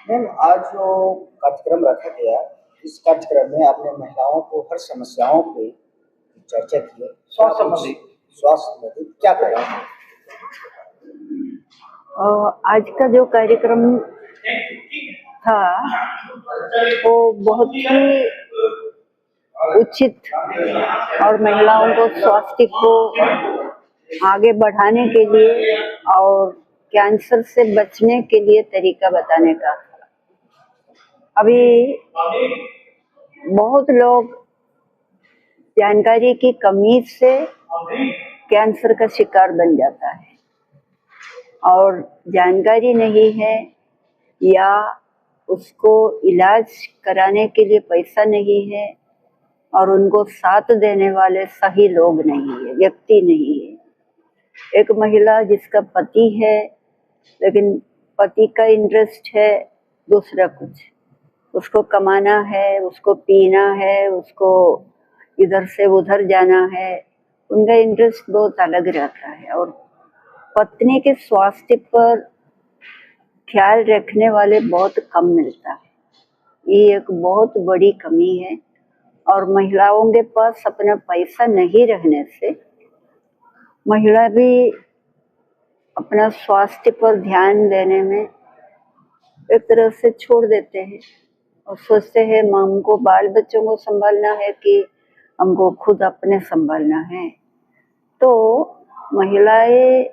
Ma'am, आज जो कार्यक्रम रखा गया, इस कार्यक्रम में आपने महिलाओं को हर समस्याओं पे चर्चा की है। स्वास्थ्य संबंधित क्या करें? आज का जो कार्यक्रम था वो बहुत ही उचित और महिलाओं को स्वास्थ्य को आगे बढ़ाने के लिए और कैंसर से बचने के लिए तरीका बताने का। अभी बहुत लोग जानकारी की कमी से कैंसर का शिकार बन जाता है और जानकारी नहीं है या उसको इलाज कराने के लिए पैसा नहीं है और उनको साथ देने वाले सही लोग नहीं है, व्यक्ति नहीं है। एक महिला जिसका पति है लेकिन पति का इंटरेस्ट है दूसरा कुछ, उसको कमाना है, उसको पीना है, उसको इधर से उधर जाना है, उनका इंटरेस्ट बहुत अलग रहता है और पत्नी के स्वास्थ्य पर ख्याल रखने वाले बहुत कम मिलता है। ये एक बहुत बड़ी कमी है और महिलाओं के पास अपना पैसा नहीं रहने से महिला भी अपना स्वास्थ्य पर ध्यान देने में एक तरह से छोड़ देते हैं और सोचते हैं हमको बाल बच्चों को संभालना है कि हमको खुद अपने संभालना है। तो महिलाएं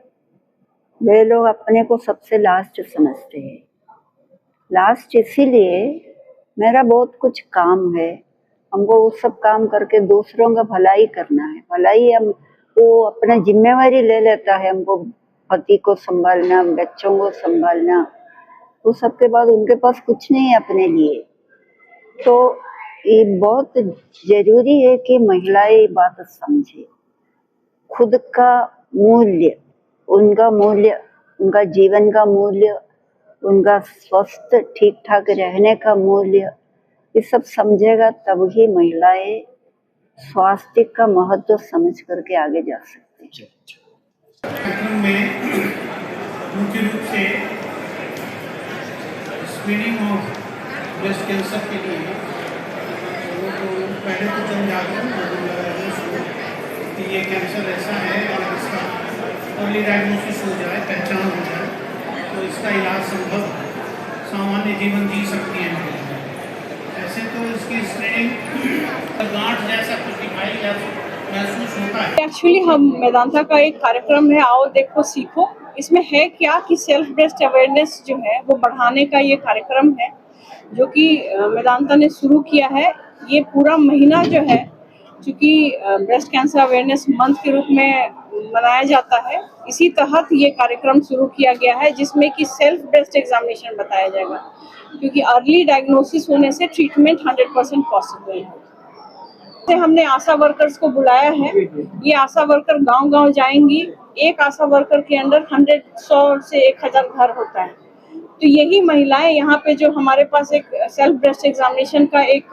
वे लोग अपने को सबसे लास्ट समझते हैं। लास्ट इसीलिए मेरा बहुत कुछ काम है, हमको वो सब काम करके दूसरों का भलाई करना है। भलाई हम वो अपना जिम्मेवारी ले लेता है, हमको पति को संभालना, बच्चों को संभालना, वो सब के बाद उनके पास कुछ नहीं है अपने लिए। तो ये बहुत जरूरी है कि महिलाएं ये बात समझे, खुद का मूल्य, उनका जीवन का मूल्य, उनका स्वस्थ ठीक ठाक रहने का मूल्य, ये सब समझेगा तब ही महिलाएं स्वास्थ्य का महत्व समझ करके आगे जा सकती हैं। कार्यक्रम में मुख्य रूप से स्क्रीनिंग ऑफ ब्रेस्ट कैंसर के लिए लोगों को पहले तो जन जागरूक कि ये कैंसर ऐसा है और इसका अर्ली डायग्नोसिस हो जाए, पहचान हो जाए तो इसका इलाज संभव, सामान्य जीवन जी सकती है। ऐसे तो इसकी स्क्रीनिंग गांठ जैसा कुछ दिखाई या महसूस होता है। एक्चुअली हम मेदांता का एक कार्यक्रम है आओ देखो सीखो, इसमें है क्या कि सेल्फ ब्रेस्ट अवेयरनेस जो है वो बढ़ाने का ये कार्यक्रम है जो कि मेदांता ने शुरू किया है। ये पूरा महीना जो है क्योंकि ब्रेस्ट कैंसर अवेयरनेस मंथ के रूप में मनाया जाता है, इसी तहत ये कार्यक्रम शुरू किया गया है जिसमें कि सेल्फ ब्रेस्ट एग्जामिनेशन बताया जाएगा क्योंकि अर्ली डायग्नोसिस होने से ट्रीटमेंट 100% पॉसिबल है। हमने आशा वर्कर्स को बुलाया है, ये आशा वर्कर गांव-गांव जाएंगी। एक आशा वर्कर के अंडर 100 से 1000 घर होता है, तो यही महिलाएं यहाँ पे जो हमारे पास एक सेल्फ ब्रेस्ट एग्जामिनेशन का एक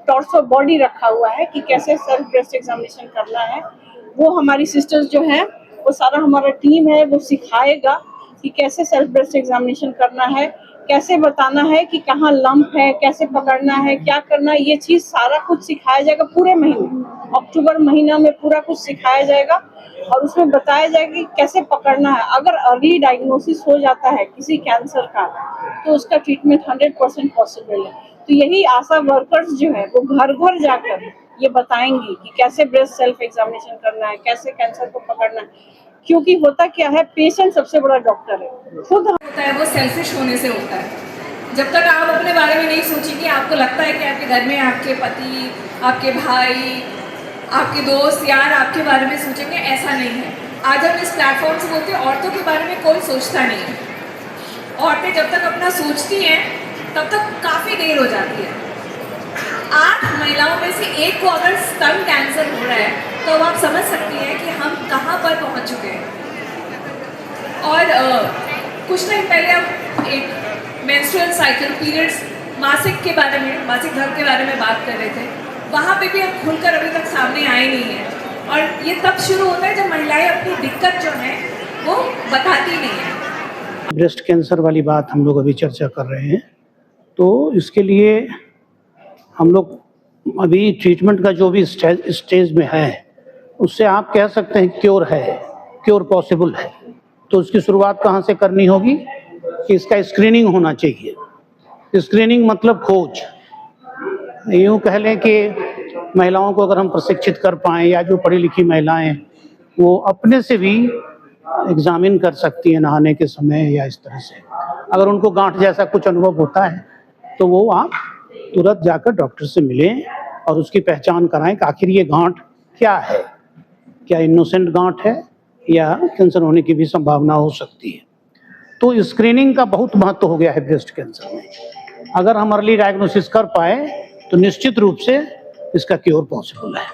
टॉर्सो बॉडी रखा हुआ है कि कैसे सेल्फ ब्रेस्ट एग्जामिनेशन करना है, वो हमारी सिस्टर्स जो हैं वो सारा हमारा टीम है वो सिखाएगा कि कैसे सेल्फ ब्रेस्ट एग्जामिनेशन करना है, कैसे बताना है कि कहाँ लंप है, कैसे पकड़ना है, क्या करना है, ये चीज़ सारा कुछ सिखाया जाएगा पूरे महीने। अक्टूबर महीना में पूरा कुछ सिखाया जाएगा और उसमें बताया जाएगा कि कैसे पकड़ना है। अगर अर्ली डायग्नोसिस हो जाता है किसी कैंसर का तो उसका ट्रीटमेंट 100% पॉसिबल है। तो यही आशा वर्कर्स जो है वो घर घर जाकर ये बताएंगी कि कैसे ब्रेस्ट सेल्फ एग्जामिनेशन करना है, कैसे कैंसर को पकड़ना है। क्योंकि होता क्या है, पेशेंट सबसे बड़ा डॉक्टर है। खुद होता है वो सेल्फिश होने से होता है। जब तक आप अपने बारे में नहीं सोचेंगे, आपको लगता है कि आपके घर में आपके पति, आपके भाई, आपके दोस्त, यार आपके बारे में सोचेंगे, ऐसा नहीं है। आज हम इस प्लेटफॉर्म से बोलते हैं औरतों के बारे में कोई सोचता नहीं है। औरतें जब तक अपना सोचती हैं तब तक काफ़ी देर हो जाती है। 8 महिलाओं में से एक को अगर स्तन कैंसर हो रहा है तो अब आप समझ सकती हैं कि हम कहाँ पर पहुँच चुके हैं। और कुछ टाइम पहले हम एक मेंस्ट्रुअल साइकिल पीरियड्स, मासिक के बारे में, मासिक धर्म के बारे में बात कर रहे थे। वहाँ पे भी हम खुलकर अभी तक सामने आए नहीं हैं और ये तब शुरू होता है जब महिलाएं अपनी दिक्कत जो है वो बताती नहीं है। ब्रेस्ट कैंसर वाली बात हम लोग अभी चर्चा कर रहे हैं तो इसके लिए हम लोग अभी ट्रीटमेंट का जो भी स्टेज में है, उससे आप कह सकते हैं क्योर पॉसिबल है। तो उसकी शुरुआत कहाँ से करनी होगी कि इसका स्क्रीनिंग होना चाहिए। स्क्रीनिंग मतलब खोज। यूँ कह लें कि महिलाओं को अगर हम प्रशिक्षित कर पाएँ, या जो पढ़ी लिखी महिलाएं वो अपने से भी एग्जामिन कर सकती हैं नहाने के समय, या इस तरह से अगर उनको गांठ जैसा कुछ अनुभव होता है तो वो आप तुरंत जाकर डॉक्टर से मिलें और उसकी पहचान कराएं कि आखिर ये गांठ क्या है, क्या इनोसेंट गांठ है या कैंसर होने की भी संभावना हो सकती है। तो स्क्रीनिंग का बहुत महत्व हो गया है ब्रेस्ट कैंसर में। अगर हम अर्ली डायग्नोसिस कर पाए तो निश्चित रूप से इसका क्योर पॉसिबल है।